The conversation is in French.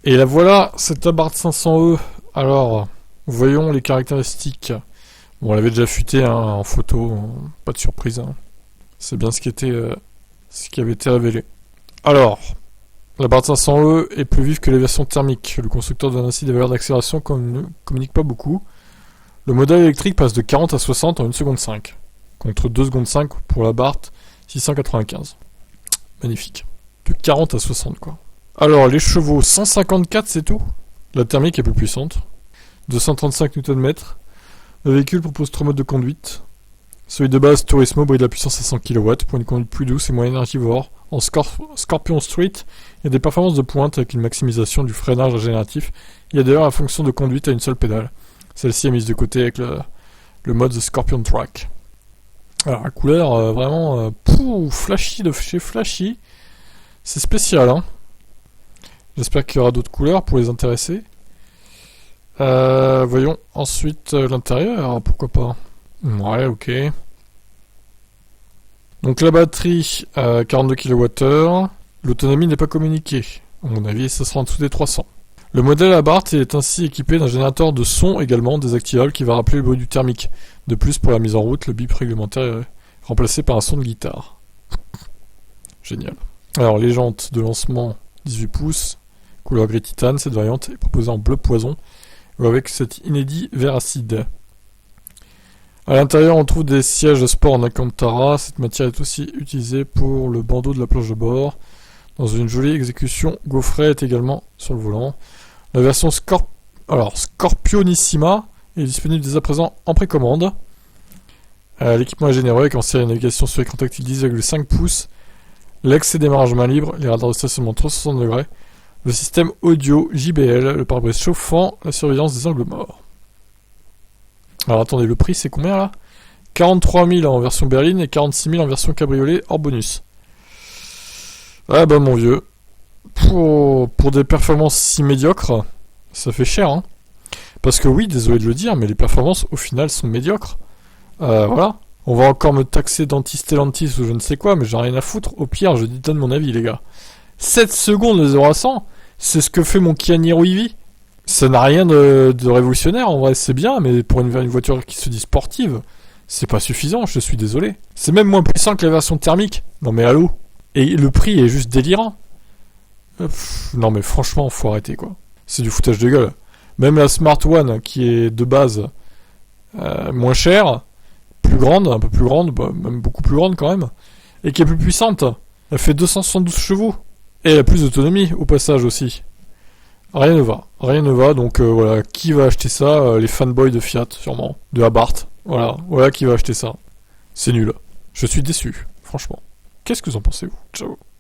Et la voilà, cette Abarth 500E. Alors, voyons les caractéristiques. Bon, on l'avait déjà futé hein, en photo, pas de surprise. Hein. C'est bien ce qui avait été révélé. Alors, l'Abarth 500E est plus vive que les versions thermiques. Le constructeur donne ainsi des valeurs d'accélération qu'on ne communique pas beaucoup. Le modèle électrique passe de 40 à 60 en 1 seconde 5, contre 2 secondes 5 pour l'Abarth 695. Magnifique. De 40 à 60 quoi. Alors, les chevaux, 154 c'est tout. La thermique est plus puissante. 235 Nm. Le véhicule propose 3 modes de conduite. Celui de base, Turismo, brille de la puissance à 100 kW pour une conduite plus douce et moins énergivore. En Scorpion Street, il y a des performances de pointe avec une maximisation du freinage régénératif. Il y a d'ailleurs la fonction de conduite à une seule pédale. Celle-ci est mise de côté avec le mode The Scorpion Track. Alors la couleur, vraiment, flashy de chez Flashy. C'est spécial, hein. J'espère qu'il y aura d'autres couleurs pour les intéresser. Voyons ensuite l'intérieur, pourquoi pas. Ouais, ok. Donc la batterie, 42 kWh. L'autonomie n'est pas communiquée. À mon avis, ça sera en dessous des 300. Le modèle Abarth est ainsi équipé d'un générateur de son également désactivable qui va rappeler le bruit du thermique. De plus, pour la mise en route, le bip réglementaire est remplacé par un son de guitare. Génial. Alors, les jantes de lancement 18 pouces, couleur gris titane, cette variante est proposée en bleu poison ou avec cet inédit vert acide. À l'intérieur, on trouve des sièges de sport en Alcantara. Cette matière est aussi utilisée pour le bandeau de la planche de bord. Dans une jolie exécution, gaufret est également sur le volant. La version Scorpionissima est disponible dès à présent en précommande. L'équipement est généreux avec en série de navigation sur écran tactile 10,5 pouces. L'accès démarrage main libre, les radars de stationnement 360 degrés. Le système audio JBL, le pare-brise chauffant, la surveillance des angles morts. Alors attendez, le prix c'est combien là ? 43 000 en version berline et 46 000 en version cabriolet hors bonus. Ah bah mon vieux, pour des performances si médiocres, ça fait cher hein. Parce que oui, désolé de le dire, mais les performances au final sont médiocres. Voilà, on va encore me taxer d'anti-Stellantis ou je ne sais quoi, mais j'en ai rien à foutre. Au pire, je donne mon avis les gars. 7 secondes de 0 à 100, c'est ce que fait mon Kia Niro EV. Ça n'a rien de révolutionnaire, en vrai, c'est bien, mais pour une voiture qui se dit sportive, c'est pas suffisant, je suis désolé. C'est même moins puissant que la version thermique. Non mais allô. Et le prix est juste délirant. Non mais franchement, faut arrêter quoi. C'est du foutage de gueule. Même la Smart One, qui est de base moins chère, plus grande, un peu plus grande, bah, même beaucoup plus grande quand même, et qui est plus puissante, elle fait 272 chevaux. Et elle a plus d'autonomie au passage aussi. Rien ne va, donc voilà, qui va acheter ça Les fanboys de Fiat, sûrement, de Abarth, voilà qui va acheter ça. C'est nul. Je suis déçu, franchement. Qu'est-ce que vous en pensez, vous ? Ciao.